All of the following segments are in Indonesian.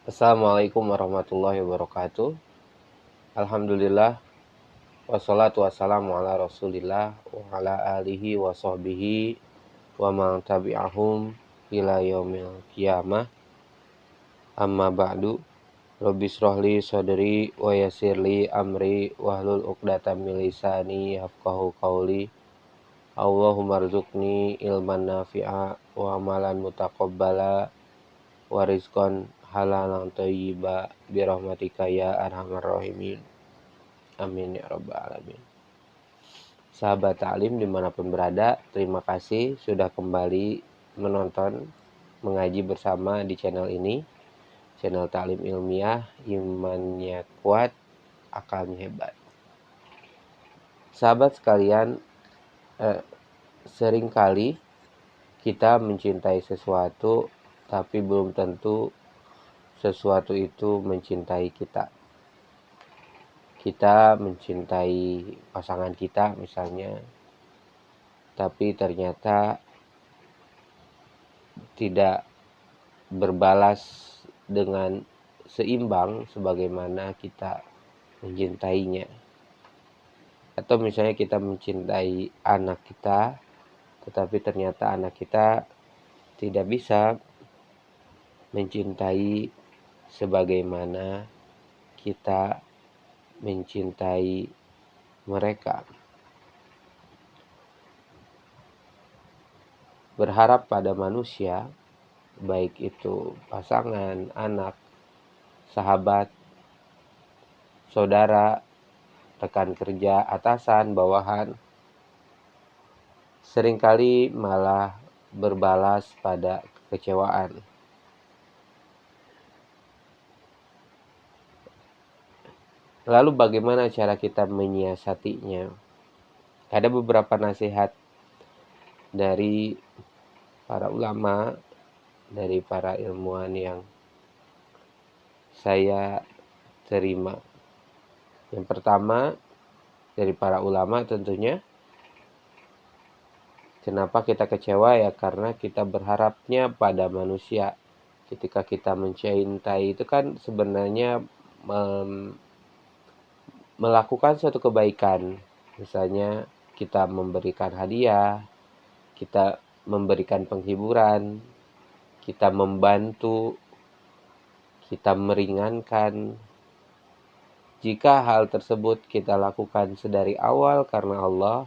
Assalamualaikum warahmatullahi wabarakatuh. Alhamdulillah wassalatu wassalamu ala Rasulillah wa ala alihi wa sahbihi wa man tabi'ahum ila yaumil qiyamah. Amma ba'du. Rabbi shrahli sadri wa yassirli amri wahlul 'uqdatam min lisani yafqahu qawli. Allahumma rzuqni ilman nafi'a wa amalan mutaqabbala wa rizqan halalan thayyiba bi rahmatika ya arhamar rahimin. Amin ya rabbal alamin. Sahabat taklim dimanapun berada, terima kasih sudah kembali menonton, mengaji bersama di channel ini, channel taklim ilmiah, imannya kuat, akalnya hebat. Sahabat sekalian, seringkali kita mencintai sesuatu, tapi belum tentu sesuatu itu mencintai kita. Kita mencintai pasangan kita misalnya, tapi ternyata tidak berbalas dengan seimbang sebagaimana kita mencintainya. Atau misalnya kita mencintai anak kita, tetapi ternyata anak kita tidak bisa mencintai sebagaimana kita mencintai mereka. Berharap pada manusia, baik itu pasangan, anak, sahabat, saudara, rekan kerja, atasan, bawahan, seringkali malah berbalas pada kekecewaan. Lalu bagaimana cara kita menyiasatinya? Ada beberapa nasihat dari para ulama, dari para ilmuwan yang saya terima. Yang pertama, dari para ulama tentunya, kenapa kita kecewa ya? Karena kita berharapnya pada manusia. Ketika kita mencintai itu kan sebenarnya melakukan suatu kebaikan. Misalnya kita memberikan hadiah, kita memberikan penghiburan, kita membantu, kita meringankan. Jika hal tersebut kita lakukan sedari awal karena Allah,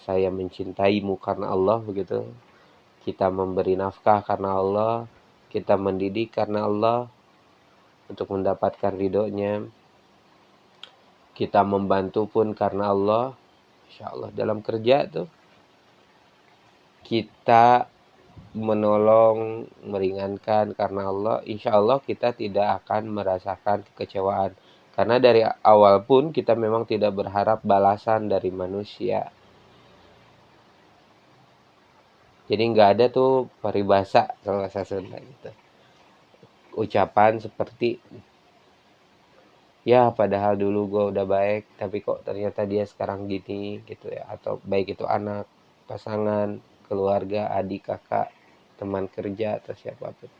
saya mencintaimu karena Allah, begitu. Kita memberi nafkah karena Allah, kita mendidik karena Allah untuk mendapatkan ridhonya. Kita membantu pun karena Allah. Insya Allah dalam kerja tuh kita menolong, meringankan karena Allah, insya Allah kita tidak akan merasakan kekecewaan. Karena dari awal pun kita memang tidak berharap balasan dari manusia. Jadi nggak ada tuh paribasa kalau bahasa Sunda gitu. Ucapan seperti, ya padahal dulu gue udah baik, tapi kok ternyata dia sekarang gini gitu ya. Atau baik itu anak, pasangan, keluarga, adik, kakak, teman kerja, atau siapapun.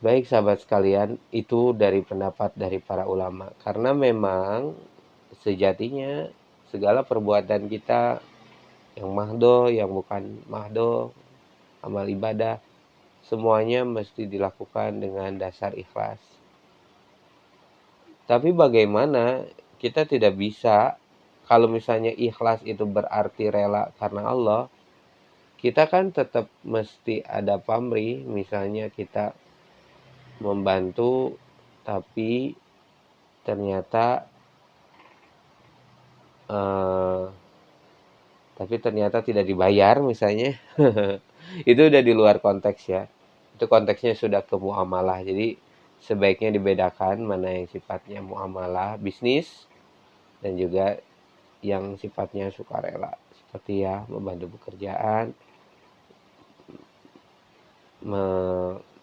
Baik sahabat sekalian, itu dari pendapat dari para ulama. Karena memang sejatinya segala perbuatan kita yang mahdo, yang bukan mahdo, amal ibadah, semuanya mesti dilakukan dengan dasar ikhlas. Tapi bagaimana kita tidak bisa, kalau misalnya ikhlas itu berarti rela karena Allah, kita kan tetap mesti ada pamrih. Misalnya kita membantu, tapi ternyata tidak dibayar misalnya. Itu udah di luar konteks ya. Itu konteksnya sudah ke muamalah. Jadi sebaiknya dibedakan mana yang sifatnya muamalah bisnis dan juga yang sifatnya sukarela, seperti ya membantu pekerjaan,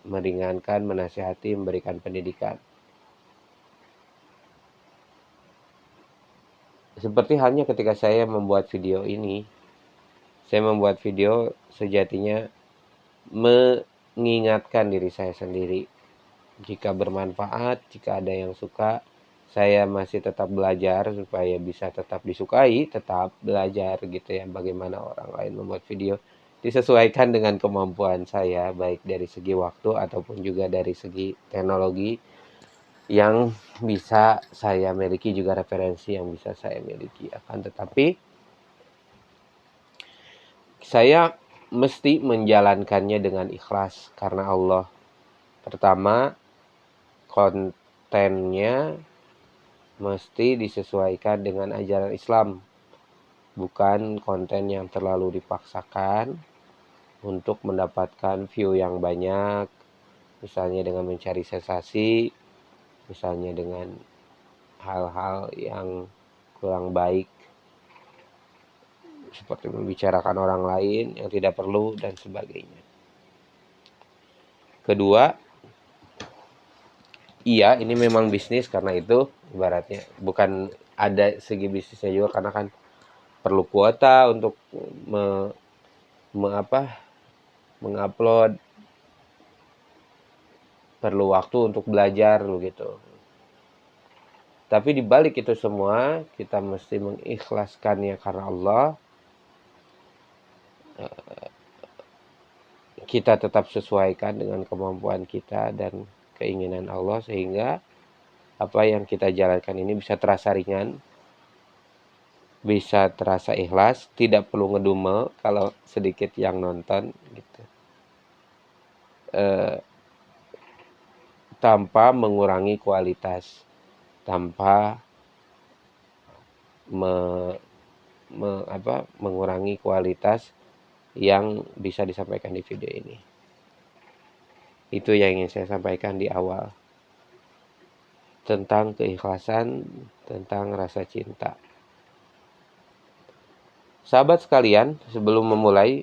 meringankan, menasihati, memberikan pendidikan. Seperti halnya ketika saya membuat video ini. Saya membuat video sejatinya mengingatkan diri saya sendiri. Jika bermanfaat, jika ada yang suka, saya masih tetap belajar supaya bisa tetap disukai, tetap belajar gitu ya, bagaimana orang lain membuat video. Disesuaikan dengan kemampuan saya, baik dari segi waktu ataupun juga dari segi teknologi yang bisa saya miliki, juga referensi yang bisa saya miliki. Akan tetapi saya mesti menjalankannya dengan ikhlas karena Allah. Pertama, kontennya mesti disesuaikan dengan ajaran Islam, bukan konten yang terlalu dipaksakan untuk mendapatkan view yang banyak, misalnya dengan mencari sensasi, misalnya dengan hal-hal yang kurang baik seperti membicarakan orang lain yang tidak perlu dan sebagainya. Kedua, iya ini memang bisnis, karena itu ibaratnya bukan ada segi bisnisnya juga, karena kan perlu kuota untuk mengupload, perlu waktu untuk belajar begitu. Tapi di balik itu semua kita mesti mengikhlaskannya karena Allah. Kita tetap sesuaikan dengan kemampuan kita dan keinginan Allah, sehingga apa yang kita jalankan ini bisa terasa ringan, bisa terasa ikhlas, tidak perlu ngedumel kalau sedikit yang nonton gitu. Tanpa mengurangi kualitas, tanpa mengurangi kualitas yang bisa disampaikan di video ini. Itu yang ingin saya sampaikan di awal tentang keikhlasan, tentang rasa cinta. Sahabat sekalian, sebelum memulai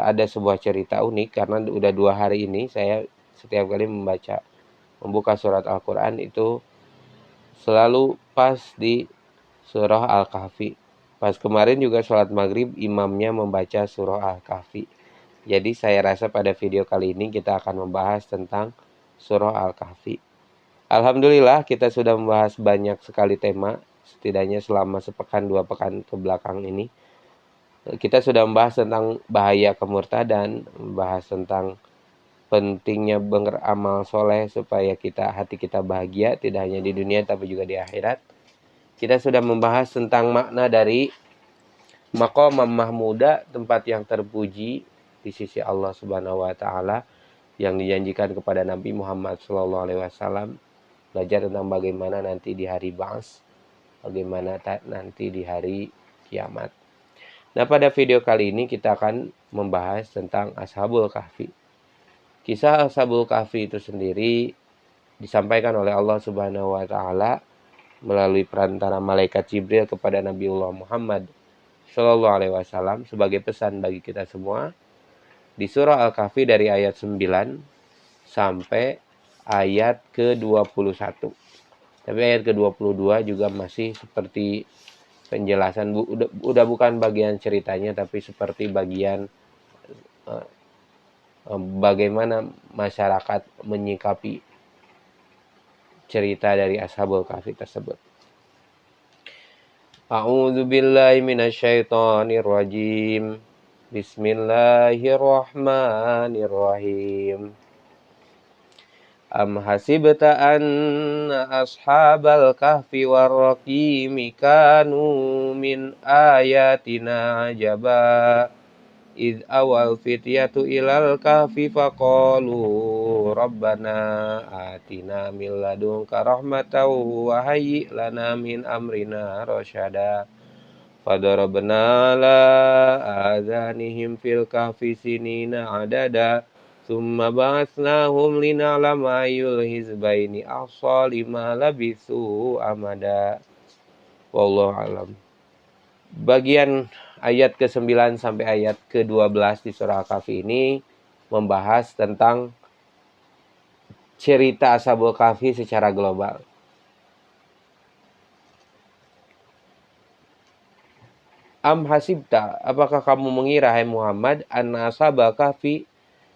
ada sebuah cerita unik, karena udah 2 hari ini saya setiap kali membuka surat Al-Quran itu selalu pas di surah Al-Kahfi. Pas kemarin juga sholat maghrib imamnya membaca surah Al-Kahfi. Jadi saya rasa pada video kali ini kita akan membahas tentang surah Al-Kahfi. Alhamdulillah kita sudah membahas banyak sekali tema, setidaknya selama sepekan 2 pekan ke belakang ini. Kita sudah membahas tentang bahaya kemurtadan, membahas tentang pentingnya beramal soleh supaya hati kita bahagia, tidak hanya di dunia tapi juga di akhirat. Kita sudah membahas tentang makna dari maqam mahmuda, tempat yang terpuji di sisi Allah Subhanahu wa taala yang dijanjikan kepada Nabi Muhammad SAW. Belajar tentang bagaimana nanti di hari Ba'ats, bagaimana nanti di hari kiamat. Nah, pada video kali ini kita akan membahas tentang Ashabul Kahfi. Kisah Ashabul Kahfi itu sendiri disampaikan oleh Allah Subhanahu wa taala melalui perantara malaikat Jibril kepada Nabiullah Muhammad Shallallahu alaihi wasallam sebagai pesan bagi kita semua di surah Al-Kahfi dari ayat 9 sampai ayat ke-21. Tapi ayat ke-22 juga masih seperti penjelasan, udah bukan bagian ceritanya tapi seperti bagian bagaimana masyarakat menyikapi cerita dari Ashabul Kahfi tersebut. A'udzu billahi minasyaitonir rajim. Bismillahirrahmanirrahim. Am hasibta anna ashabal kahfi warraqimi kanu min ayatina ajaba idh awal fityatu ilal kahfi faqalu rabbana atina min ladunka rahmatan wa hayyi lana min amrina rasyada fadarabna la adhanihim fil kahfi sinina adada Summa ba'atsnahum lina'lama ayyul hizbaini ahsa lima labithu amada. Wallahu alam. Bagian ayat ke-9 sampai ayat ke-12 di surah Al-Kahfi ini membahas tentang cerita Ashabul Kahfi secara global. Am hasibta, apakah kamu mengira hai Muhammad, anna ashabal kahfi,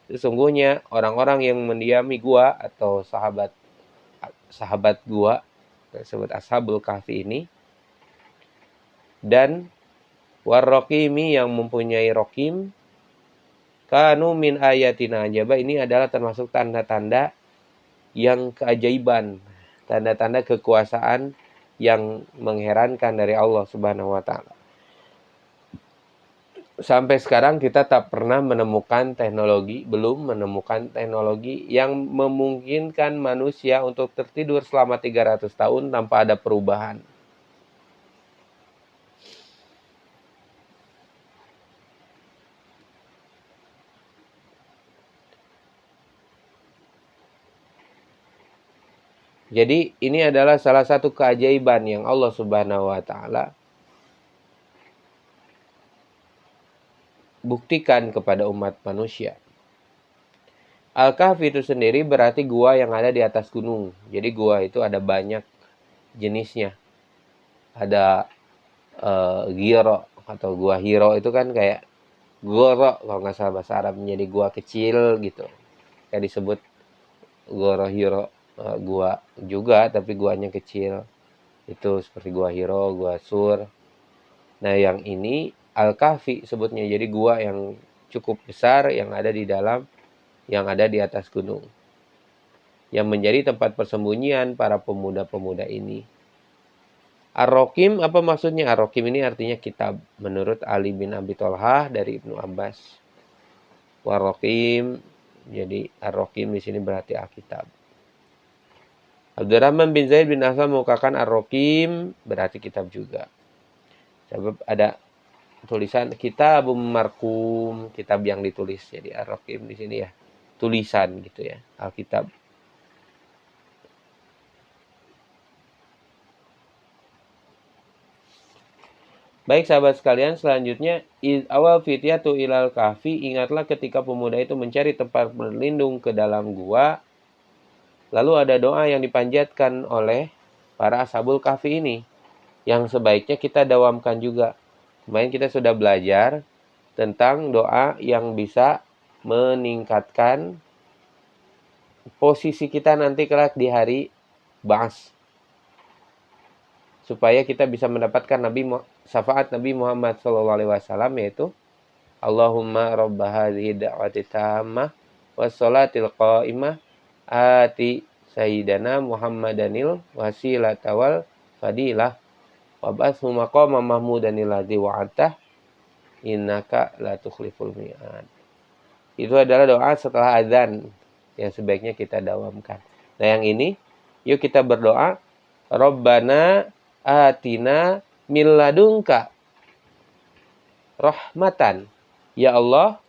Sesungguhnya orang-orang yang mendiami gua atau sahabat gua, tersebut Ashabul Kahfi ini, dan warrokimi yang mempunyai rokim, kanu min ayatina ajaba, ini adalah termasuk tanda-tanda yang keajaiban, tanda-tanda kekuasaan yang mengherankan dari Allah Subhanahu wa taala. Sampai sekarang kita tak pernah belum menemukan teknologi yang memungkinkan manusia untuk tertidur selama 300 tahun tanpa ada perubahan. Jadi ini adalah salah satu keajaiban yang Allah Subhanahu wa taala buktikan kepada umat manusia. Al-Kahfi itu sendiri berarti gua yang ada di atas gunung. Jadi gua itu ada banyak jenisnya. Ada giro atau gua hiro itu kan kayak goro kalau nggak salah bahasa Arab, menjadi gua kecil gitu. Kayak disebut goro hiro, gua juga tapi guanya kecil. Itu seperti gua hiro, gua sur. Nah yang ini Al-Kahfi sebutnya, jadi gua yang cukup besar yang ada di atas gunung, yang menjadi tempat persembunyian para pemuda-pemuda ini. Ar-Rokim, apa maksudnya? Ar-Rokim ini artinya kitab, menurut Ali bin Abi Thalhah dari Ibnu Abbas. War-Rokim, jadi Ar-Rokim di sini berarti Alkitab. Abdurrahman bin Zaid bin Aslam mengungkapkan Ar-Rokim berarti kitab juga. Sebab ada tulisan kitab markum, kitab yang ditulis. Jadi Ar-Rokim di sini ya tulisan gitu ya, Alkitab. Baik sahabat sekalian, selanjutnya awal fityatu ilal kahfi, ingatlah ketika pemuda itu mencari tempat berlindung ke dalam gua. Lalu ada doa yang dipanjatkan oleh para ashabul kahfi ini, yang sebaiknya kita dawamkan juga. Kemarin kita sudah belajar tentang doa yang bisa meningkatkan posisi kita nanti kelak di hari ba'ats, supaya kita bisa mendapatkan syafaat Nabi Muhammad SAW, yaitu Allahumma rabba hadhihi da'wati tammah wassalatil qa'imah ati sayyidana Muhammadanil wasilata wal fadilah wab'athu maqama mahmudanil ladzi wa'atah innaka la tukhliful mi'ad. Itu adalah doa setelah azan yang sebaiknya kita dawamkan. Nah yang ini, yuk kita berdoa, Rabbana atina min ladunka rahmatan. Ya Allah,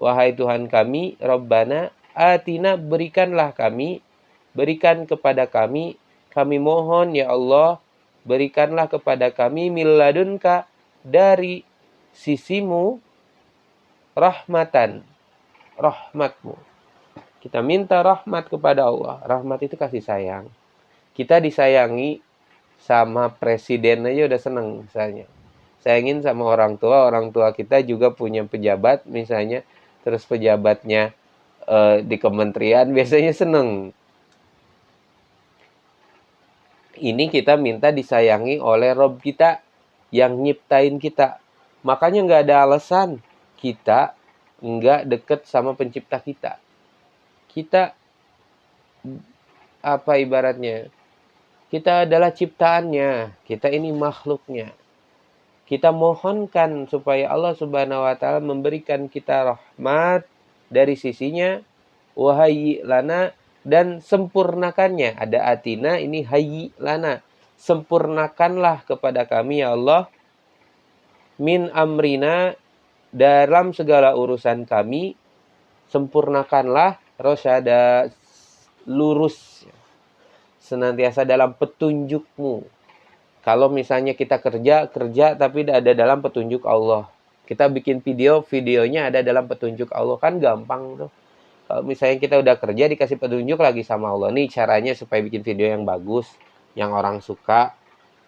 wahai Tuhan kami, Rabbana atina, berikan kepada kami mohon ya Allah, berikanlah kepada kami min ladunka, dari sisimu, rahmatan, rahmatmu. Kita minta rahmat kepada Allah. Rahmat itu kasih sayang. Kita disayangi sama presiden aja udah seneng misalnya. Sayangin sama orang tua kita juga punya pejabat misalnya, terus pejabatnya di kementerian biasanya seneng. Ini kita minta disayangi oleh Rob kita yang nyiptain kita. Makanya nggak ada alasan kita nggak deket sama pencipta kita. Kita apa ibaratnya? Kita adalah ciptaannya. Kita ini makhluknya. Kita mohonkan supaya Allah Subhanahu wa taala memberikan kita rahmat dari sisinya, wahai lana, dan sempurnakannya. Ada atina, ini hayyi lana. Sempurnakanlah kepada kami ya Allah, min amrina, dalam segala urusan kami, sempurnakanlah, rosyada, lurus, senantiasa dalam petunjukmu. Kalau misalnya kita kerja tapi ada dalam petunjuk Allah. Kita bikin videonya ada dalam petunjuk Allah, kan gampang tuh. Kalau misalnya kita udah kerja dikasih petunjuk lagi sama Allah, nih caranya supaya bikin video yang bagus, yang orang suka,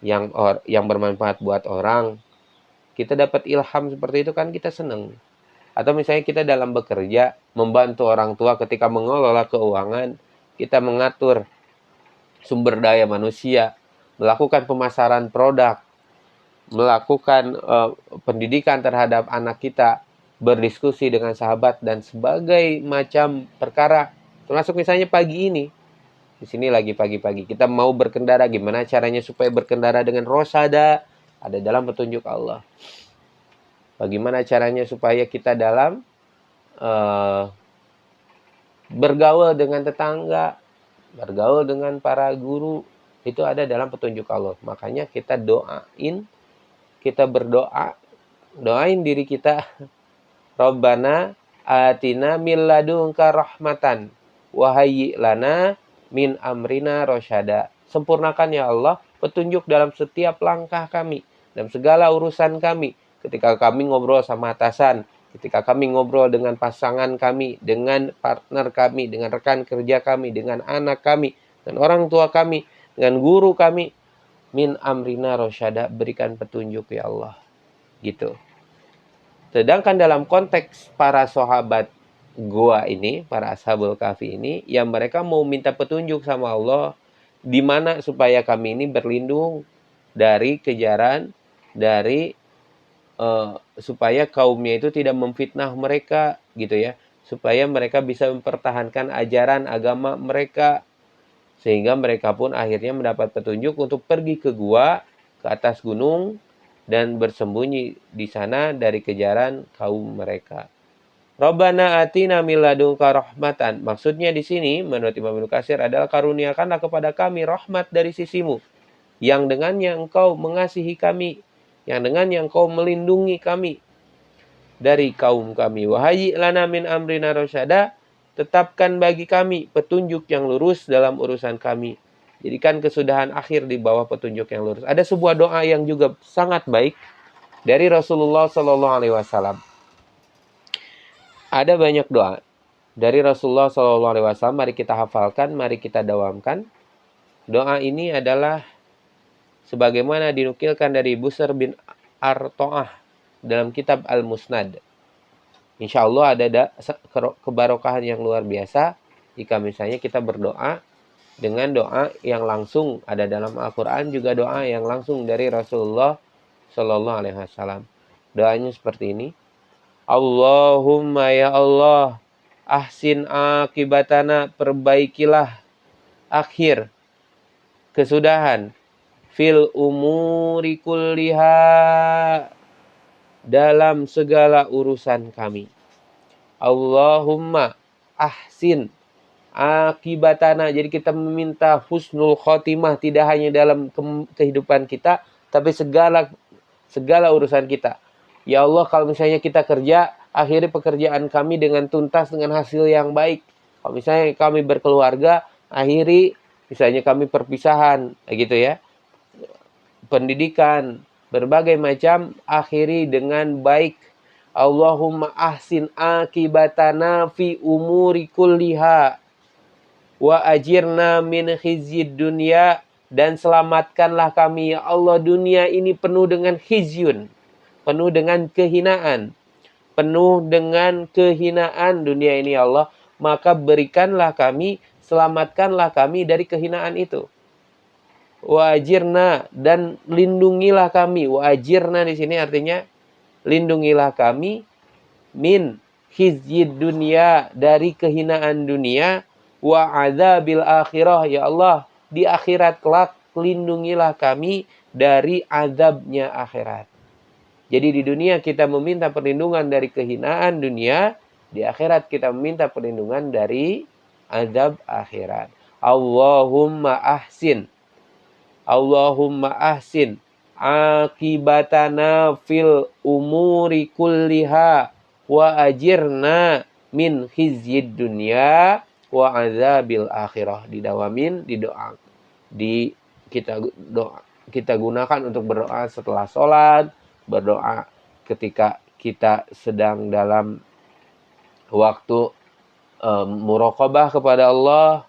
yang bermanfaat buat orang. Kita dapat ilham seperti itu kan kita seneng. Atau misalnya kita dalam bekerja, membantu orang tua ketika mengelola keuangan, kita mengatur sumber daya manusia, melakukan pemasaran produk, melakukan pendidikan terhadap anak kita, berdiskusi dengan sahabat, dan sebagai macam perkara. Termasuk misalnya pagi ini, di sini lagi pagi-pagi, kita mau berkendara, gimana caranya supaya berkendara dengan rosada, ada dalam petunjuk Allah. Bagaimana caranya supaya kita dalam bergaul dengan tetangga, bergaul dengan para guru, itu ada dalam petunjuk Allah. Makanya kita berdoa, doain diri kita, Rabbana atina min ladunka rahmatan wa hayyi lana min amrina rasyada. Sempurnakan ya Allah petunjuk dalam setiap langkah kami, dalam segala urusan kami. Ketika kami ngobrol sama atasan, ketika kami ngobrol dengan pasangan kami, dengan partner kami, dengan rekan kerja kami, dengan anak kami, dengan orang tua kami, dengan guru kami, min amrina rasyada, berikan petunjuk ya Allah. Gitu. Sedangkan dalam konteks para sahabat gua ini, para ashabul kahfi ini, yang mereka mau minta petunjuk sama Allah, di mana supaya kami ini berlindung dari kejaran, dari supaya kaumnya itu tidak memfitnah mereka, gitu ya, supaya mereka bisa mempertahankan ajaran agama mereka, sehingga mereka pun akhirnya mendapat petunjuk untuk pergi ke gua, ke atas gunung, dan bersembunyi di sana dari kejaran kaum mereka. Rabbana atina min ladunka rahmatan. Maksudnya di sini menurut Imam Ibnu Katsir adalah karuniakanlah kepada kami rahmat dari sisimu, yang dengannya engkau mengasihi kami, yang dengannya engkau melindungi kami dari kaum kami. Wa hayyi lana min amrina rasyada. Tetapkan bagi kami petunjuk yang lurus dalam urusan kami. Jadikan kesudahan akhir di bawah petunjuk yang lurus. Ada sebuah doa yang juga sangat baik dari Rasulullah Shallallahu Alaihi Wasallam. Ada banyak doa dari Rasulullah Shallallahu Alaihi Wasallam. Mari kita hafalkan, mari kita dawamkan. Doa ini adalah sebagaimana dinukilkan dari Busr bin Arto'ah dalam kitab Al-Musnad. Insya Allah ada kebarokahan yang luar biasa jika misalnya kita berdoa dengan doa yang langsung ada dalam Al-Quran, juga doa yang langsung dari Rasulullah Shallallahu Alaihi Wasallam. Doanya seperti ini. Allahumma ya Allah, ahsin akibatana, perbaikilah akhir kesudahan, fil umuri kulliha, dalam segala urusan kami. Allahumma ahsin akibatana. Jadi kita meminta husnul khotimah tidak hanya dalam kehidupan kita, tapi segala urusan kita. Ya Allah, kalau misalnya kita kerja, akhiri pekerjaan kami dengan tuntas, dengan hasil yang baik. Kalau misalnya kami berkeluarga, akhiri misalnya kami perpisahan, gitu ya. Pendidikan, berbagai macam, akhiri dengan baik. Allahumma ahsin akibatana fi umuri kulliha wa ajirna min khizyid dunya, dan selamatkanlah kami ya Allah, dunia ini penuh dengan khizyun, penuh dengan kehinaan, dunia ini ya Allah, maka berikanlah kami, selamatkanlah kami dari kehinaan itu. Wa ajirna, dan lindungilah kami. Wa ajirna di sini artinya lindungilah kami, min khizyid dunya, dari kehinaan dunia, wa adzabil akhirah, ya Allah, di akhirat kelak lindungilah kami dari azabnya akhirat. Jadi di dunia kita meminta perlindungan dari kehinaan dunia, di akhirat kita meminta perlindungan dari azab akhirat. Allahumma ahsin akibatana fil umuri kulliha wa ajirna min khizyid dunya wa azabil akhirah. Didawamin, kita gunakan untuk berdoa setelah sholat, berdoa ketika kita sedang dalam waktu muraqabah kepada Allah,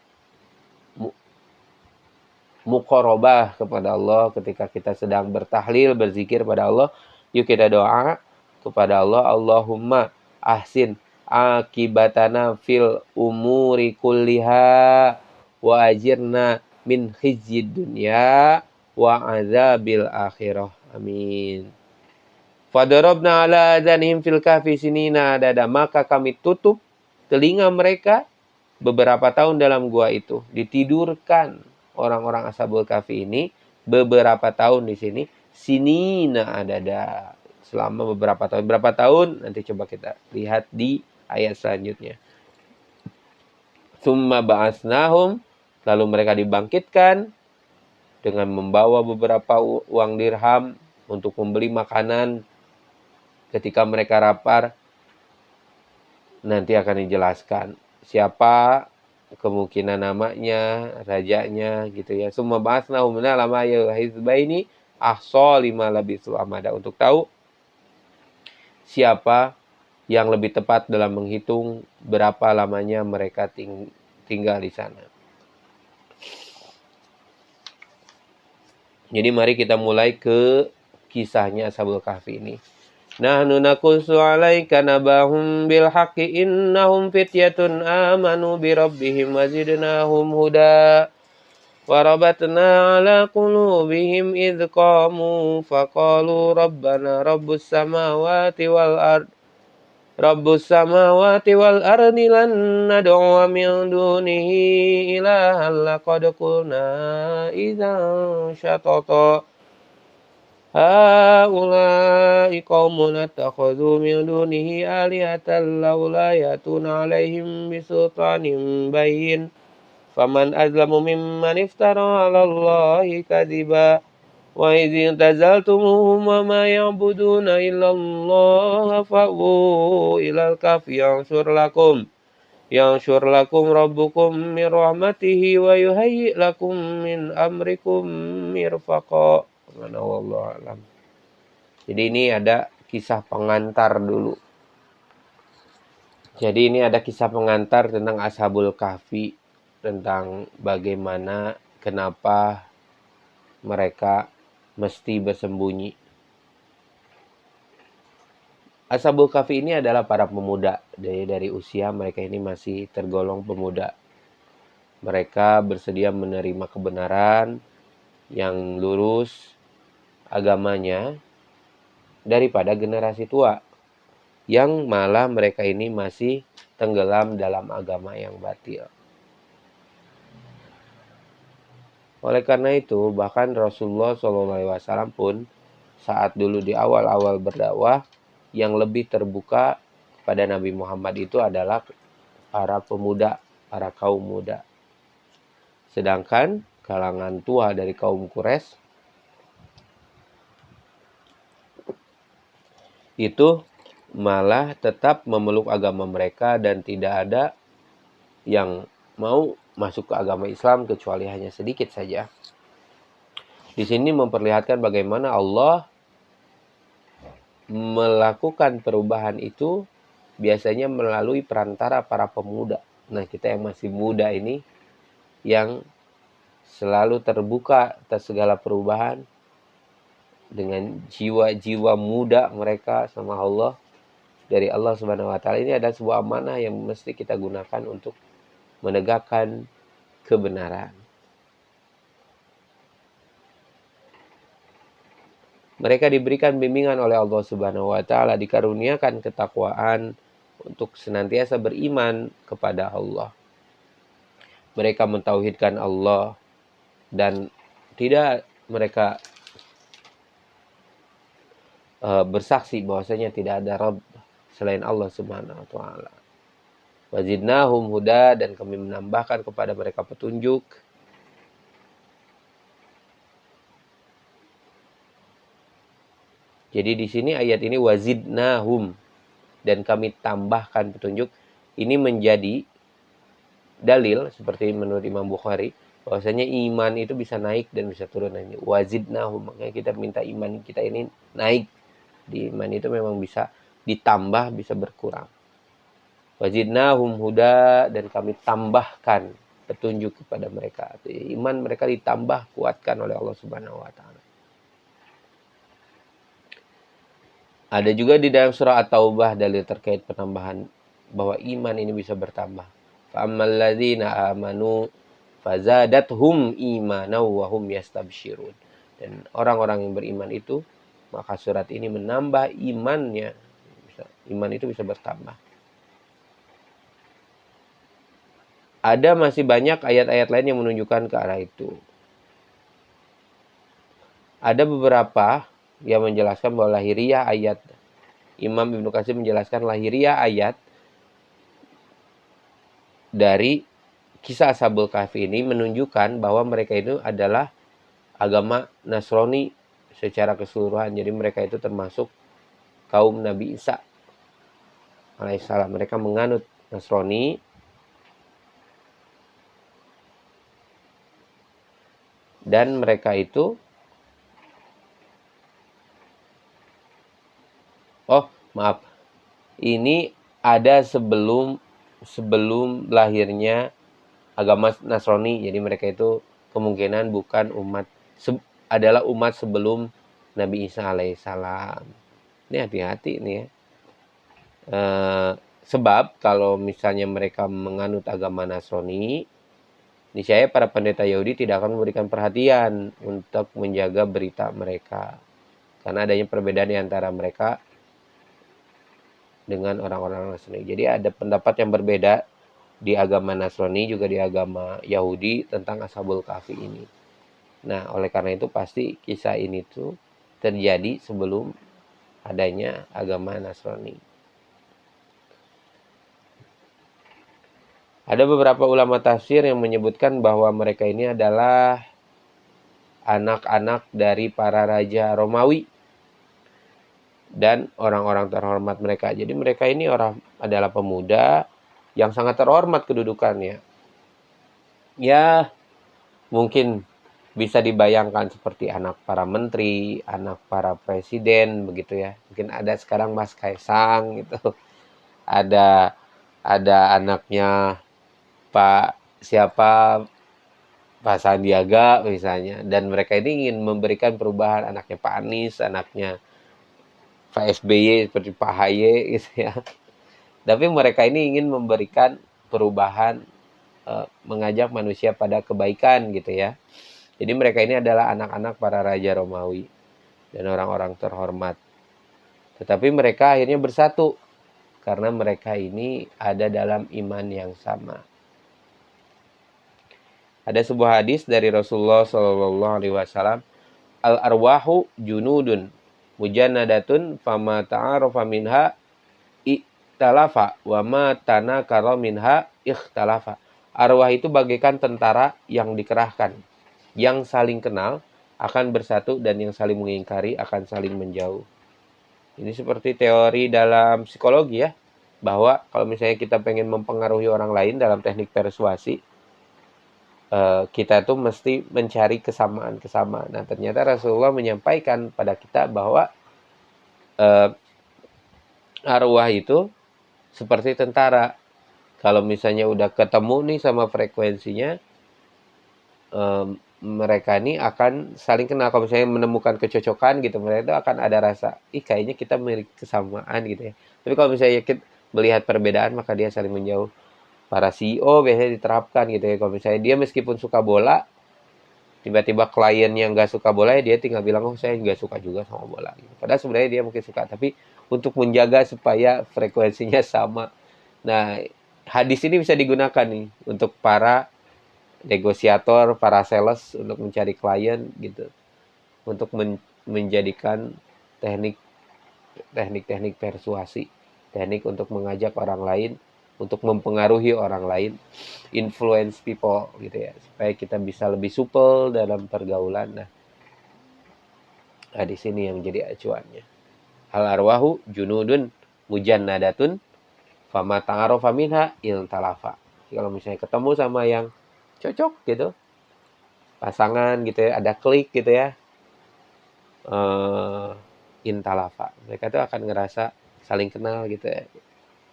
muqarabah kepada Allah, ketika kita sedang bertahlil, berzikir pada Allah. Yuk kita doa kepada Allah. Allahumma ahsin akibatana fil umuri kulliha wa ajirna min khizyid dunya wa azabil akhirah. Amin. Fadarabna ala adhanihim fil kahfi sinina adada. Maka kami tutup telinga mereka beberapa tahun dalam gua itu. Ditidurkan orang-orang Ashabul Kahfi ini beberapa tahun di sini. Sinina adada. Selama beberapa tahun. Berapa tahun? Nanti coba kita lihat di ayat selanjutnya. Summa ba'asnahum. Lalu mereka dibangkitkan dengan membawa beberapa uang dirham untuk membeli makanan ketika mereka lapar. Nanti akan dijelaskan siapa kemungkinan namanya, rajanya gitu ya. Summa ba'asnahum lama ya hizbaini ahsa lima labisu amada. Untuk tahu siapa yang lebih tepat dalam menghitung berapa lamanya mereka tinggal di sana. Jadi mari kita mulai ke kisahnya Ashabul Kahfi ini. Nahnu naqussu 'alaika nabahum bil haqqi innahum fityatun amanu bi rabbihim wa zidnahum huda. Wa rabatna 'ala qulubihim idh qamu faqalu rabbana rabbus samawati wal ard Rabbus samawati wal ardi lan nad'u min dunihi ilahan laqad qulna idzan syatata haula'i qaumun attakhadhu min dunihi alihatan laula yatuna 'alaihim bisultanin bayyin faman azlamu mimman iftara 'ala Allahi kadhiba wa idh tazaltumuhum wa ma ya'buduna illa Allah fa'u ilal kahfi yanshur lakum rabbukum min rahmatihi wa yuhayyi lakum min amrikum mirfaqa. Wallahu a'lam. Jadi ini ada kisah pengantar dulu. Jadi ini ada kisah pengantar tentang Ashabul Kahfi, tentang bagaimana kenapa mereka mesti bersembunyi. Ashabul Kahfi ini adalah para pemuda. Dari usia mereka ini masih tergolong pemuda. Mereka bersedia menerima kebenaran yang lurus agamanya daripada generasi tua, yang malah mereka ini masih tenggelam dalam agama yang batil. Oleh karena itu, bahkan Rasulullah SAW pun saat dulu di awal-awal berdakwah, yang lebih terbuka pada Nabi Muhammad itu adalah para pemuda, para kaum muda. Sedangkan kalangan tua dari kaum Quraisy itu malah tetap memeluk agama mereka dan tidak ada yang mau masuk ke agama Islam kecuali hanya sedikit saja. Di sini memperlihatkan bagaimana Allah melakukan perubahan itu biasanya melalui perantara para pemuda. Nah, kita yang masih muda ini yang selalu terbuka atas segala perubahan dengan jiwa-jiwa muda mereka sama Allah dari Allah Subhanahu wa taala. Ini adalah sebuah amanah yang mesti kita gunakan untuk menegakkan kebenaran. Mereka diberikan bimbingan oleh Allah Subhanahu wa taala, dikaruniakan ketakwaan untuk senantiasa beriman kepada Allah. Mereka mentauhidkan Allah dan tidak mereka bersaksi bahwasanya tidak ada Rabb selain Allah Subhanahu wa taala. Wazidnahum huda, dan kami menambahkan kepada mereka petunjuk. Jadi di sini ayat ini wazidnahum, dan kami tambahkan petunjuk. Ini menjadi dalil seperti menurut Imam Bukhari bahwasanya iman itu bisa naik dan bisa turun. Ini wazidnahum, makanya kita minta iman kita ini naik. Di iman itu memang bisa ditambah, bisa berkurang. Wazidnahum huda, dan kami tambahkan petunjuk kepada mereka. Iman mereka ditambah, kuatkan oleh Allah Subhanahu wa taala. Ada juga di dalam surah At-Taubah dalil terkait penambahan bahwa iman ini bisa bertambah. Fa'ammal ladzina amanu fazadathum imanan wa hum yastabsyirun. Dan orang-orang yang beriman itu, maka surat ini menambah imannya. Iman itu bisa bertambah. Ada masih banyak ayat-ayat lain yang menunjukkan ke arah itu. Ada beberapa yang menjelaskan bahwa lahiriah ayat. Imam Ibnu Katsir menjelaskan lahiriah ayat dari kisah Ashabul Kahfi ini menunjukkan bahwa mereka itu adalah agama Nasrani secara keseluruhan. Jadi mereka itu termasuk kaum Nabi Isa alaihissalam. Mereka menganut Nasrani dan mereka itu ini ada sebelum lahirnya agama Nasrani. Jadi mereka itu kemungkinan bukan adalah umat sebelum Nabi Isa alaihissalam. Ini hati-hati nih ya. Sebab kalau misalnya mereka menganut agama Nasrani, niscaya para pendeta Yahudi tidak akan memberikan perhatian untuk menjaga berita mereka. Karena adanya perbedaan di antara mereka dengan orang-orang Nasrani. Jadi ada pendapat yang berbeda di agama Nasrani juga di agama Yahudi tentang Ashabul Kahfi ini. Nah, oleh karena itu pasti kisah ini tuh terjadi sebelum adanya agama Nasrani. Ada beberapa ulama tafsir yang menyebutkan bahwa mereka ini adalah anak-anak dari para raja Romawi dan orang-orang terhormat mereka. Jadi mereka ini adalah pemuda yang sangat terhormat kedudukannya. Ya, mungkin bisa dibayangkan seperti anak para menteri, anak para presiden begitu ya. Mungkin ada sekarang Mas Kaisang gitu. Ada anaknya Pak siapa, Pak Sandiaga misalnya, dan mereka ini ingin memberikan perubahan. Anaknya Pak Anies, anaknya Pak SBY seperti Pak Haye gitu ya. Tapi mereka ini ingin memberikan perubahan, mengajak manusia pada kebaikan gitu ya. Jadi mereka ini adalah anak-anak para raja Romawi dan orang-orang terhormat. Tetapi mereka akhirnya bersatu karena mereka ini ada dalam iman yang sama. Ada sebuah hadis dari Rasulullah Shallallahu Alaihi Wasallam, al arwahu junudun mujannadatun fama ta'arofa minha ikhtalafa wa ma tanakara minha ikhtalafa. Arwah itu bagaikan tentara yang dikerahkan, yang saling kenal akan bersatu dan yang saling mengingkari akan saling menjauh. Ini seperti teori dalam psikologi ya, bahwa kalau misalnya kita pengen mempengaruhi orang lain dalam teknik persuasi, kita tuh mesti mencari kesamaan-kesamaan. Nah, ternyata Rasulullah menyampaikan pada kita bahwa arwah itu seperti tentara. Kalau misalnya udah ketemu nih sama frekuensinya, mereka ini akan saling kenal. Kalau misalnya menemukan kecocokan gitu, mereka itu akan ada rasa, kayaknya kita memiliki kesamaan gitu ya. Tapi kalau misalnya kita melihat perbedaan, maka dia saling menjauh. Para CEO biasanya diterapkan gitu ya. Kalau misalnya dia meskipun suka bola, tiba-tiba klien yang nggak suka bola, ya dia tinggal bilang, oh saya nggak suka juga sama bola. Padahal sebenarnya dia mungkin suka, tapi untuk menjaga supaya frekuensinya sama. Nah, hadis ini bisa digunakan nih untuk para negosiator, para sales untuk mencari klien gitu, untuk menjadikan teknik persuasi, teknik untuk mengajak orang lain, untuk mempengaruhi orang lain, influence people gitu ya, supaya kita bisa lebih supel dalam pergaulan. Nah, di sini yang jadi acuannya. Al arwahu junudun mujannadatun fama ta'arofa minha iltalafa. Kalau misalnya ketemu sama yang cocok gitu, pasangan gitu ya, ada klik gitu ya, intalafa. Mereka tuh akan ngerasa saling kenal gitu ya,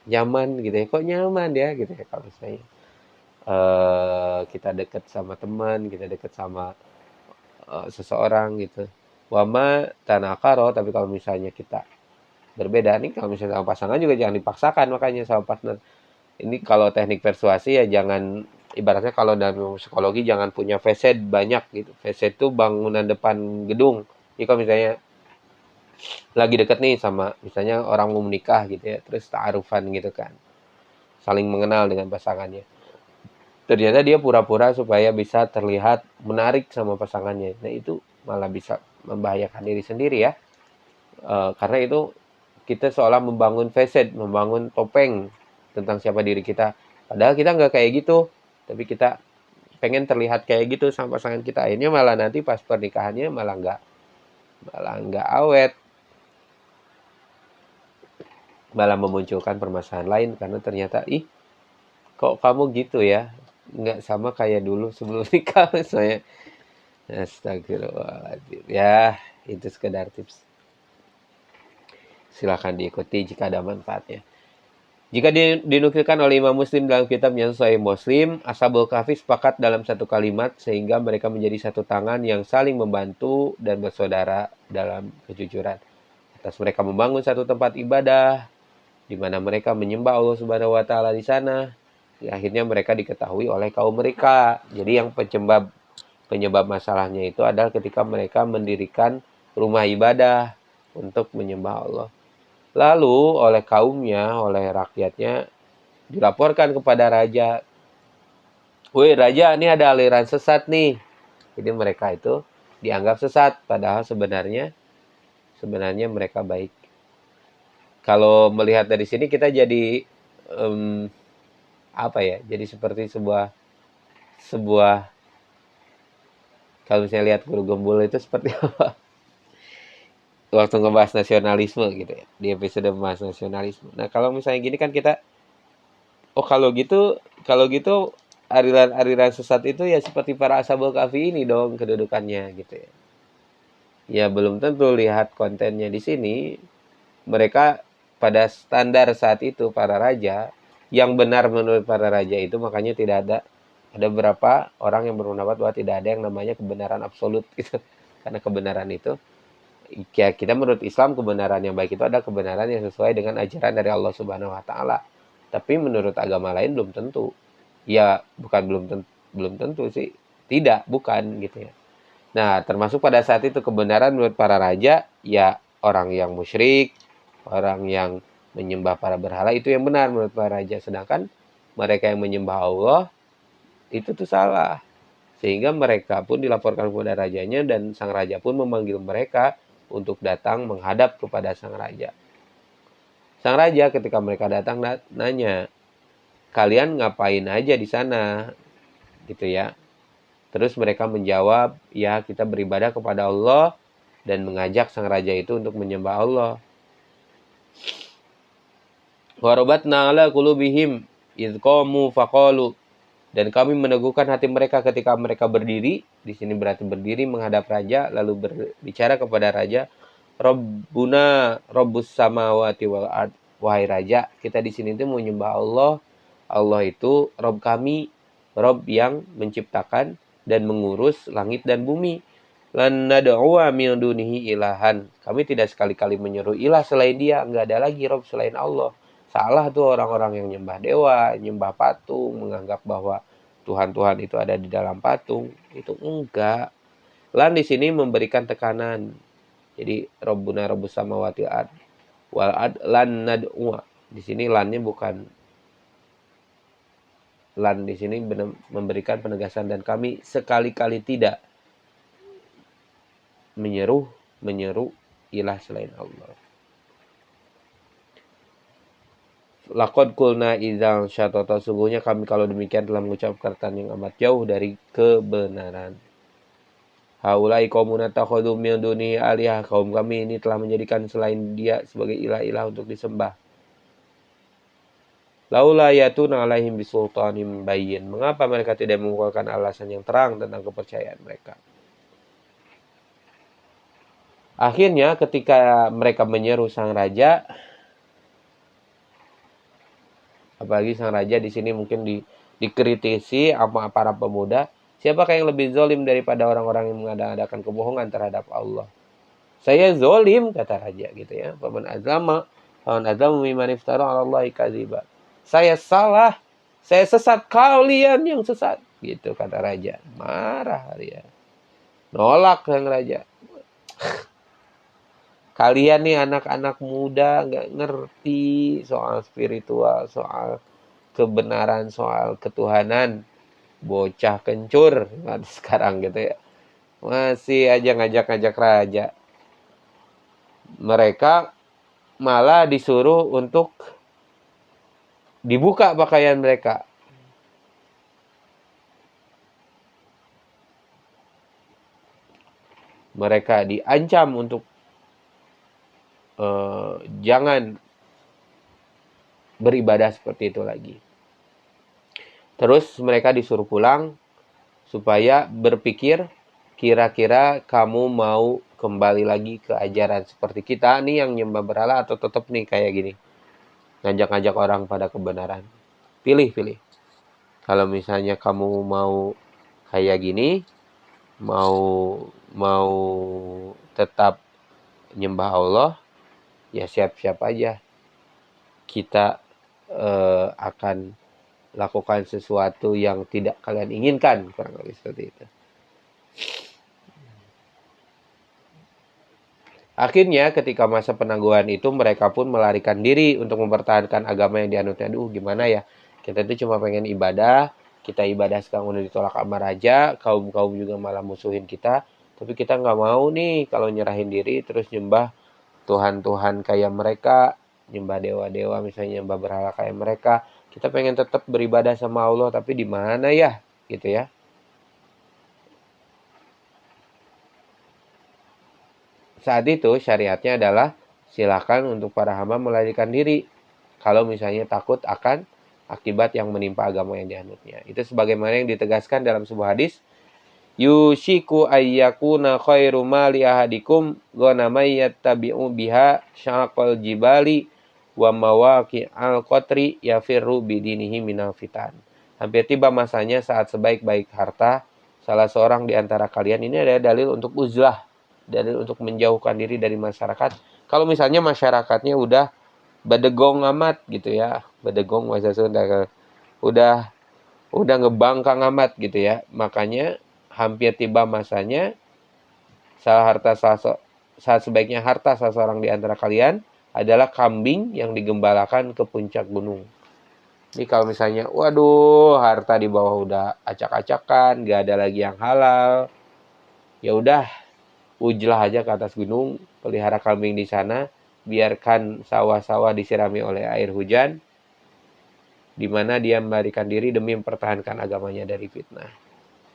nyaman gitu ya. Kok nyaman ya gitu ya kalau misalnya kita deket sama teman, kita deket sama seseorang gitu. Wama tanakaro, tapi kalau misalnya kita berbeda. Nih kalau misalnya sama pasangan juga jangan dipaksakan, makanya sama partner. Ini kalau teknik persuasi ya jangan, ibaratnya kalau dalam psikologi jangan punya facade banyak gitu. Facade itu bangunan depan gedung. Jadi kalau misalnya lagi deket nih sama misalnya orang mau menikah gitu ya, terus ta'arufan gitu kan, saling mengenal dengan pasangannya. Ternyata dia pura-pura supaya bisa terlihat menarik sama pasangannya. Nah itu malah bisa membahayakan diri sendiri ya. Karena itu kita seolah membangun facade, membangun topeng tentang siapa diri kita. Padahal kita nggak kayak gitu, tapi kita pengen terlihat kayak gitu sama pasangan kita. Akhirnya malah nanti pas pernikahannya malah nggak awet, malah memunculkan permasalahan lain karena ternyata kok kamu gitu ya, nggak sama kayak dulu sebelum nikah saya. Astagfirullahaladzim ya, itu sekedar tips, silahkan diikuti jika ada manfaatnya. Jika dinukilkan oleh Imam Muslim dalam kitabnya Sahih Muslim, Ashabul Kahfi sepakat dalam satu kalimat sehingga mereka menjadi satu tangan yang saling membantu dan bersaudara dalam kejujuran. Atas mereka membangun satu tempat ibadah di mana mereka menyembah Allah Subhanahu wa taala di sana. Akhirnya mereka diketahui oleh kaum mereka. Jadi yang penyebab masalahnya itu adalah ketika mereka mendirikan rumah ibadah untuk menyembah Allah. Lalu oleh kaumnya, oleh rakyatnya dilaporkan kepada raja. Woi raja, ini ada aliran sesat nih. Jadi mereka itu dianggap sesat, padahal sebenarnya mereka baik. Kalau melihat dari sini kita jadi apa ya? Jadi seperti sebuah kalau misalnya lihat guru gembul itu seperti apa? Waktu ngebahas nasionalisme gitu ya. Di episode membahas nasionalisme. Nah, kalau misalnya gini kan kita kalau gitu aliran-aliran sesat itu ya seperti para Ashabul Kahfi ini dong kedudukannya gitu ya. Ya belum tentu lihat kontennya di sini. Mereka pada standar saat itu para raja yang benar menurut para raja itu, makanya tidak ada beberapa orang yang berpendapat bahwa tidak ada yang namanya kebenaran absolut gitu. Karena kebenaran itu ya kita menurut Islam kebenaran yang baik itu adalah kebenaran yang sesuai dengan ajaran dari Allah Subhanahu wa taala. Tapi menurut agama lain belum tentu. Ya, bukan belum tentu sih. Tidak, bukan gitu ya. Nah, termasuk pada saat itu kebenaran menurut para raja, ya orang yang musyrik, orang yang menyembah para berhala itu yang benar menurut para raja. Sedangkan mereka yang menyembah Allah itu tuh salah. Sehingga mereka pun dilaporkan kepada rajanya dan sang raja pun memanggil mereka untuk datang menghadap kepada sang raja. Sang raja ketika mereka datang nanya, "Kalian ngapain aja di sana?" gitu ya. Terus mereka menjawab, "Ya, kita beribadah kepada Allah," dan mengajak sang raja itu untuk menyembah Allah. Warabatna ala qulubihim idz qamu faqalu, dan kami meneguhkan hati mereka ketika mereka berdiri. Di sini berarti berdiri menghadap raja lalu berbicara kepada raja, "Rabbuna Rabbus samawati wal ard." Wahai raja, kita di sini itu menyembah Allah. Allah itu Rabb kami, Rabb yang menciptakan dan mengurus langit dan bumi. Lan nad'u min dunihi ilahan. Kami tidak sekali-kali menyeru ilah selain dia, enggak ada lagi Rabb selain Allah. Salah tuh orang-orang yang nyembah dewa, nyembah patung, menganggap bahwa Tuhan-Tuhan itu ada di dalam patung. Itu enggak. Lan di sini memberikan tekanan. Jadi Rabbuna Rabbus samawati wal ad lan nad'u. Di sini lannya bukan lan, di sini memberikan penegasan, dan kami sekali-kali tidak menyeru ilah selain Allah. Laqad qulna idzan syatata, sungguhnya kami kalau demikian telah mengucapkan perkataan yang amat jauh dari kebenaran. Haulai qaumun takhadhu min duni alihah, kaum kami ini telah menjadikan selain dia sebagai ilah-ilah untuk disembah. Laula yatuna alaihim bisultanim bayyin, mengapa mereka tidak mengeluarkan alasan yang terang tentang kepercayaan mereka. Akhirnya ketika mereka menyeru sang raja, apalagi sang raja di sini mungkin dikritisi sama para pemuda, siapakah yang lebih zalim daripada orang-orang yang mengadakan kebohongan terhadap Allah? Saya zolim, kata raja gitu ya. Faman adzlamu mimman iftara 'ala Allahi kadziba. Saya salah, saya sesat, kalian yang sesat, gitu kata raja. Marah dia. Nolak sang raja. Kalian nih anak-anak muda nggak ngerti soal spiritual, soal kebenaran, soal ketuhanan. Bocah kencur sekarang gitu ya. Masih aja ngajak-ngajak raja. Mereka malah disuruh untuk dibuka pakaian mereka. Mereka diancam untuk jangan beribadah seperti itu lagi. Terus mereka disuruh pulang supaya berpikir kira-kira kamu mau kembali lagi ke ajaran seperti kita nih yang nyembah berhala atau tetap nih kayak gini. Ngajak-ngajak orang pada kebenaran. Pilih. Kalau misalnya kamu mau kayak gini, mau mau tetap nyembah Allah, ya siap-siap aja. Kita akan lakukan sesuatu yang tidak kalian inginkan, kurang lebih seperti itu. Akhirnya ketika masa penangguhan itu mereka pun melarikan diri untuk mempertahankan agama yang dianutnya. Aduh gimana ya, kita itu cuma pengen ibadah, kita ibadah sekarang udah ditolak sama raja, kaum-kaum juga malah musuhin kita, tapi kita nggak mau nih kalau nyerahin diri terus nyembah Tuhan-Tuhan kayak mereka, nyembah dewa-dewa misalnya, nyembah berhala kayak mereka. Kita pengen tetap beribadah sama Allah, tapi di mana ya gitu ya. Saat itu syariatnya adalah silakan untuk para hamba melarikan diri kalau misalnya takut akan akibat yang menimpa agama yang dianutnya. Itu sebagaimana yang ditegaskan dalam sebuah hadis, yushiku ayyakuna khairu mali ahadikum ghanamay yattabi'u biha syaqal jibali wa mawaqi al-qatri yafirru bidinihi minal fitan. Hampir tiba masanya saat sebaik-baik harta salah seorang di antara kalian, ini adalah dalil untuk uzlah, dalil untuk menjauhkan diri dari masyarakat. Kalau misalnya masyarakatnya udah badegong amat gitu ya, badegong bahasa Sunda, udah ngebangkang amat gitu ya, makanya hampir tiba masanya saat sebaiknya harta salah seorang di antara kalian adalah kambing yang digembalakan ke puncak gunung. Jadi kalau misalnya, waduh, harta di bawah udah acak-acakan, gak ada lagi yang halal, ya udah, ujlah aja ke atas gunung, pelihara kambing di sana, biarkan sawah-sawah disirami oleh air hujan, di mana dia melarikan diri demi mempertahankan agamanya dari fitnah.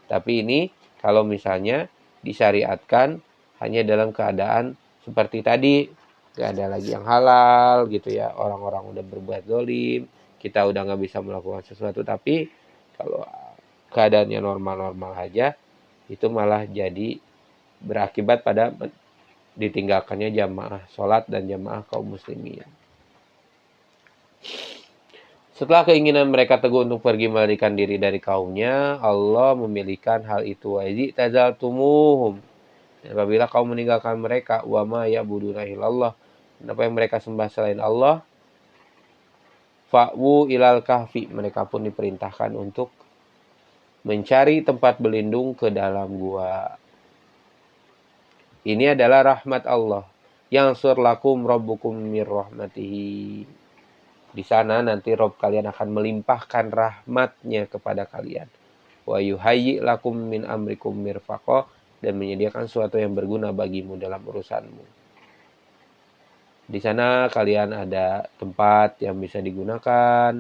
Tapi ini kalau misalnya disyariatkan hanya dalam keadaan seperti tadi, gak ada lagi yang halal gitu ya, orang-orang udah berbuat zalim, kita udah nggak bisa melakukan sesuatu, tapi kalau keadaannya normal-normal aja, itu malah jadi berakibat pada ditinggalkannya jamaah sholat dan jamaah kaum muslimin. Setelah keinginan mereka teguh untuk pergi melarikan diri dari kaumnya, Allah memilihkan hal itu. Wa'idzi tazaltumuhum. Dan apabila kaum meninggalkan mereka, wa ma ya'buduna illallah, dan apa yang mereka sembah selain Allah, fa'wu ilal kahfi, mereka pun diperintahkan untuk mencari tempat berlindung ke dalam gua. Ini adalah rahmat Allah. Yansur lakum rabbukum mir rahmatihi. Di sana nanti Rob kalian akan melimpahkan rahmatnya kepada kalian. Wa yuhayyi lakum min amrikum mirfaqo, dan menyediakan sesuatu yang berguna bagimu dalam urusanmu. Di sana kalian ada tempat yang bisa digunakan.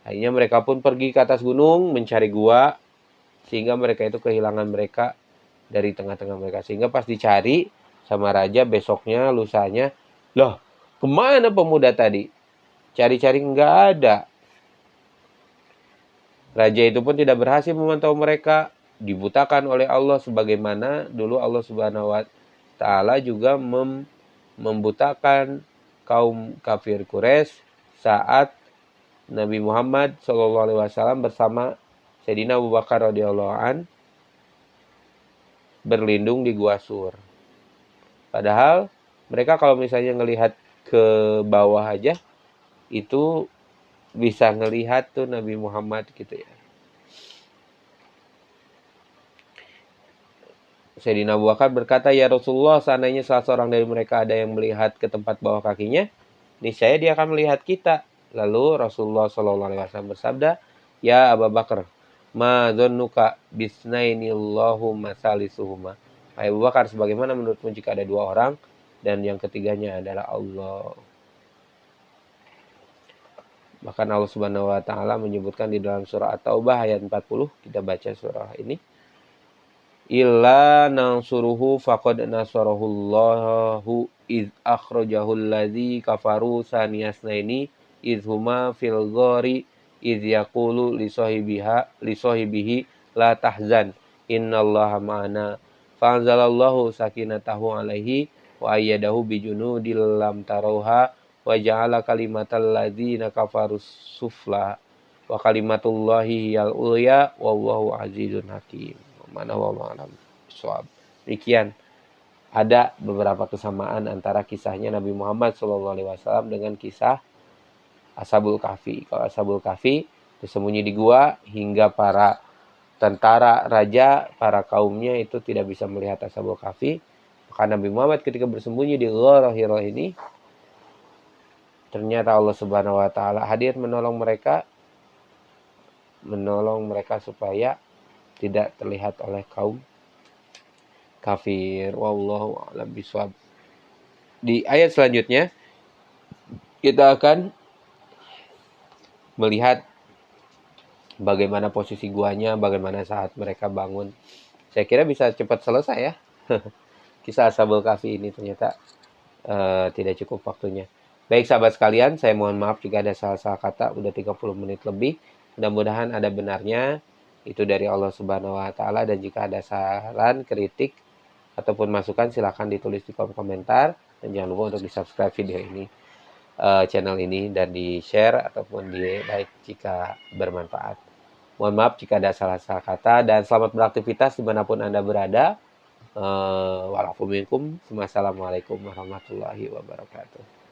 Akhirnya mereka pun pergi ke atas gunung mencari gua, sehingga mereka itu kehilangan mereka dari tengah-tengah mereka. Sehingga pas dicari sama raja besoknya, lusanya, loh kemana pemuda tadi? Cari-cari nggak ada. Raja itu pun tidak berhasil memantau mereka, dibutakan oleh Allah, sebagaimana dulu Allah Subhanahu wa Ta'ala juga membutakan kaum kafir Quraisy saat Nabi Muhammad SAW bersama Sayyidina Abu Bakar radhiyallahu an berlindung di Gua Sur. Padahal mereka kalau misalnya ngelihat ke bawah aja itu bisa ngelihat tuh Nabi Muhammad gitu ya. Sayyidina Abu Bakar berkata, "Ya Rasulullah, seandainya salah seorang dari mereka ada yang melihat ke tempat bawah kakinya, niscaya dia akan melihat kita." Lalu Rasulullah SAW bersabda, "Ya Abu Bakar, ma dzannuka bisnaini Allahu masalisuhuma." Hai Abu Bakar, sebagaimana menurutmu jika ada dua orang dan yang ketiganya adalah Allah. Bahkan Allah Subhanahu wa taala menyebutkan di dalam surah At-Taubah ayat 40, kita baca surah ini. Illa nansuruhu faqad nasarahullahu iz akhrajahul ladzi kafaru saniyasnaini iz huma fil ghari iz yaqulu li sahibihi la tahzan innallaha ma'ana fa'anzalallahu sakinatahu alaihi wa ayyadahu bijunudil lam tarauha wa ja'ala kalimatal ladzina kafaru sufla wa kalimatullahi hiyal ulya wallahu azizun hakim. Mana wallahu alam bishawab. Demikian ada beberapa kesamaan antara kisahnya Nabi Muhammad SAW dengan kisah Ashabul Kahfi. Kalau Ashabul Kahfi bersembunyi di gua hingga para tentara raja, para kaumnya itu tidak bisa melihat Ashabul Kahfi. Maka Nabi Muhammad ketika bersembunyi di Ghar Hira ini, ternyata Allah Subhanahu wa taala hadir menolong mereka supaya tidak terlihat oleh kaum kafir. Wallahu a'lam bishawab. Di ayat selanjutnya kita akan melihat bagaimana posisi guanya, bagaimana saat mereka bangun. Saya kira bisa cepat selesai ya. Kisah Ashabul Kahfi ini ternyata tidak cukup waktunya. Baik sahabat sekalian, saya mohon maaf jika ada salah-salah kata, udah 30 menit lebih. Mudah-mudahan ada benarnya, itu dari Allah Subhanahu wa taala, dan jika ada saran, kritik ataupun masukan silahkan ditulis di kolom komentar, dan jangan lupa untuk di-subscribe video ini, channel ini, dan di-share ataupun di-like jika bermanfaat. Mohon maaf jika ada salah-salah kata, dan selamat beraktivitas dimanapun Anda berada. Walafuminkum. Wassalamualaikum warahmatullahi wabarakatuh.